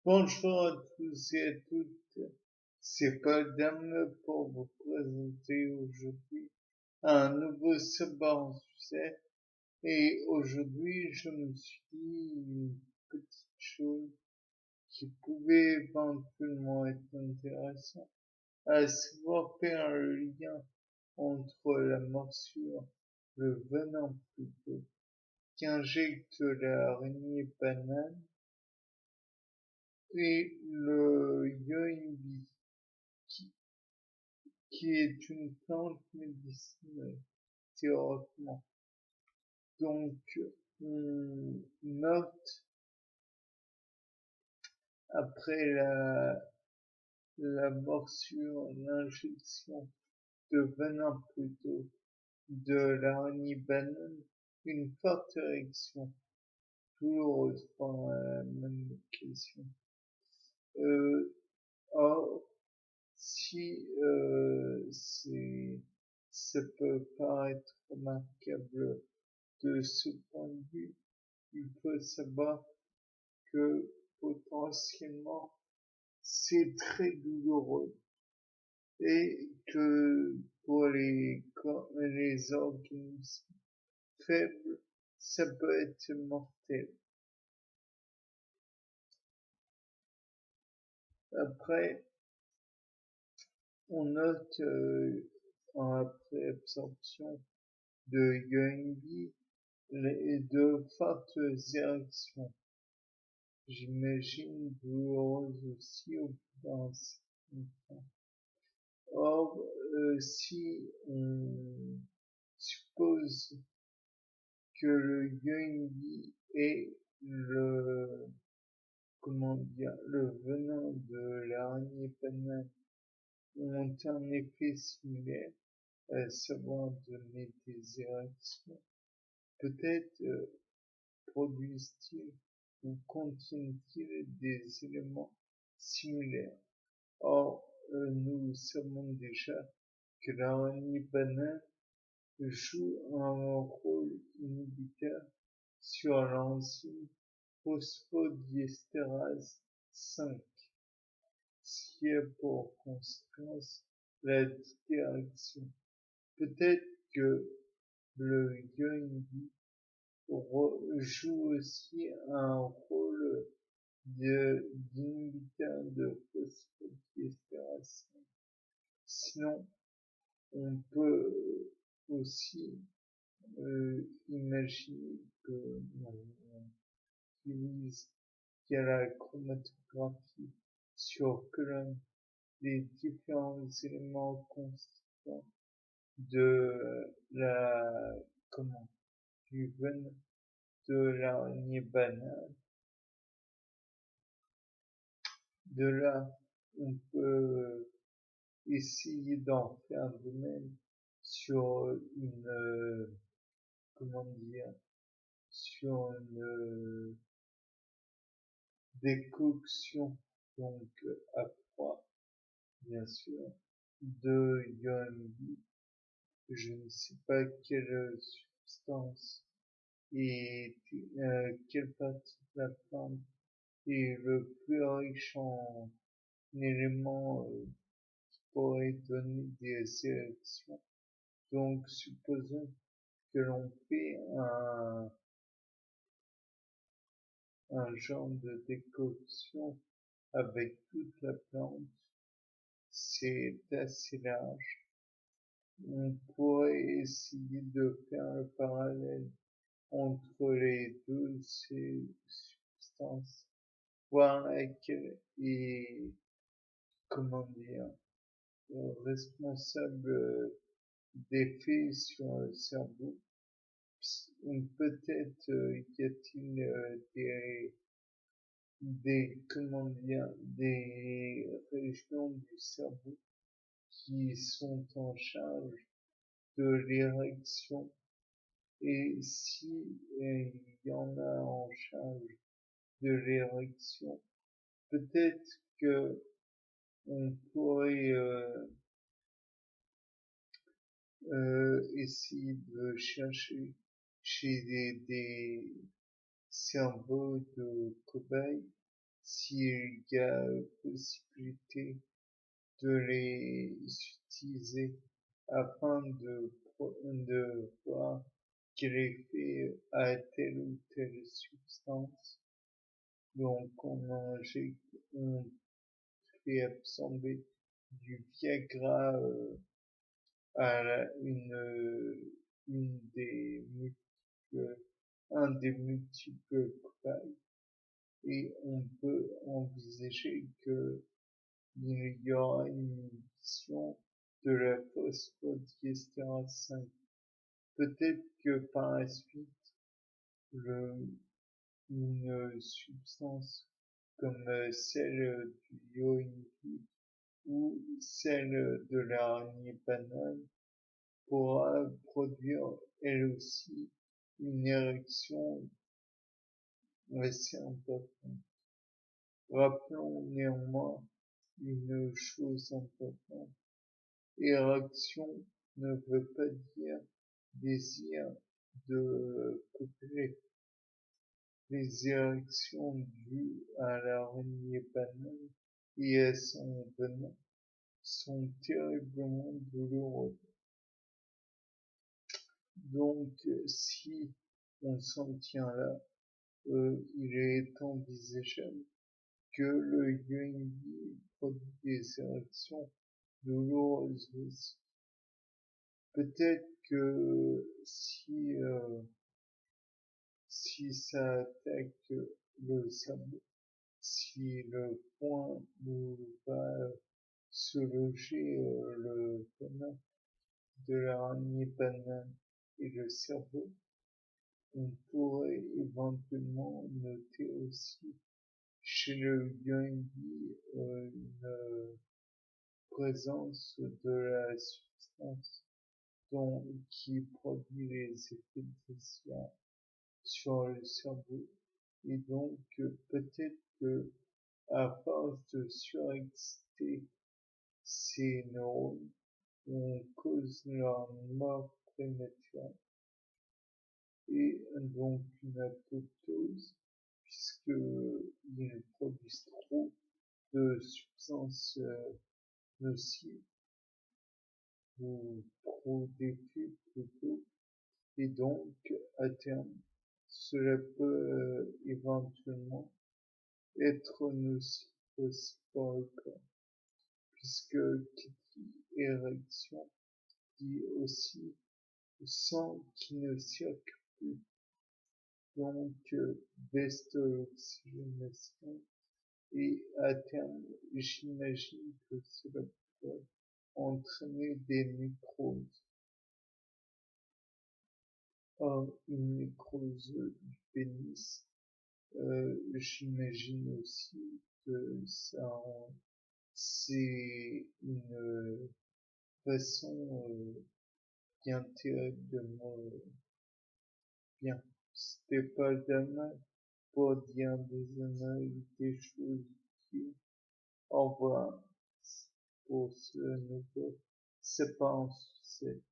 Bonjour à tous et à toutes, c'est Paul Dame pour vous présenter aujourd'hui un nouveau savoir sujet et aujourd'hui je me suis dit une petite chose qui pouvait éventuellement être intéressante, à savoir faire le lien entre la morsure, le venin plutôt, qu'injecte l'araignée banane et le yoinbi qui est une plante médicinale théoriquement. Donc, on note après la morsure, l'injection de venin plutôt de l'araignée banane, une forte érection douloureuse pendant la même occasion. Or, si ça peut paraître remarquable de ce point de vue, il faut savoir que potentiellement c'est très douloureux et que pour les organismes faibles, ça peut être mortel. Après, on note après absorption de Yoingbi de fortes érections. J'imagine douloureuse aussi au bout d'un certain temps. Or, si on suppose que le Yoingbi est le venin de l'araignée banane ont un effet similaire, à savoir donner des érections, peut-être produisent-ils ou contiennent-ils des éléments similaires. Or, nous savons déjà que l'araignée banane joue un rôle inhibiteur sur l'enzyme phosphodiestérase 5, ce qui a pour conséquence la direction. Peut-être que le yoinbi joue aussi un rôle d'inhibiteur de phosphodiesterase. Sinon, on peut aussi imaginer que on utilise via la chromatographie sur colonne les différents éléments constituants de la du venin de l'araignée banane. De là, on peut essayer d'en faire de même sur une sur une décoction donc à froid bien sûr de yoinbi. Je ne sais pas quelle substance et quelle partie de la plante est le plus riche en éléments qui pourraient donner des érections. Donc supposons que l'on fait un genre de décoction avec toute la plante, c'est assez large. On pourrait essayer de faire le parallèle entre les deux ces substances, voir laquelle est, comment dire, responsable d'effets sur le cerveau. Peut-être y a-t-il des régions du cerveau qui sont en charge de l'érection et si il y en a en charge de l'érection, peut-être que on pourrait essayer de chercher chez des cerveaux de cobayes s'il y a possibilité de les utiliser afin de voir quel effet a telle ou telle substance. Donc on fait absorber du Viagra à un des multiples cobayes, et on peut envisager que il y aura une inhibition de la phosphodiesterase 5. Peut-être que par la suite, une substance comme celle du yoinbi ou celle de l'araignée banane pourra produire elle aussi une érection assez importante. Rappelons néanmoins une chose importante: érection ne veut pas dire désir de copuler. Les érections dues à l'araignée banane et à son venin sont terriblement douloureuses. Donc, si on s'en tient là, il est envisageable que le yoinbi produit des érections douloureuses aussi. Peut-être que si ça attaque le cerveau, si le point où va se loger le venin de l'araignée banane et le cerveau, on pourrait éventuellement noter aussi chez le yoinbi une présence de la substance qui produit les effets désirables sur le cerveau, et donc peut-être que à force de surexciter ces neurones, on cause leur mort prématurée et donc une apoptose, puisqu'ils produisent trop de substances nocives, ou trop d'effets plutôt, et donc à terme cela peut éventuellement être nocif aussi pour le corps, puisque qui dit érection dit aussi sang qui ne circule plus, donc baisse de l'oxygénation, et à terme j'imagine que cela pourrait entraîner des nécroses. Or, une nécrose du pénis, j'imagine aussi que c'est une façon bien terriblement bien. C'était pas mal pour dire des choses utiles. Au revoir pour ce nouveau. C'est pas un succès.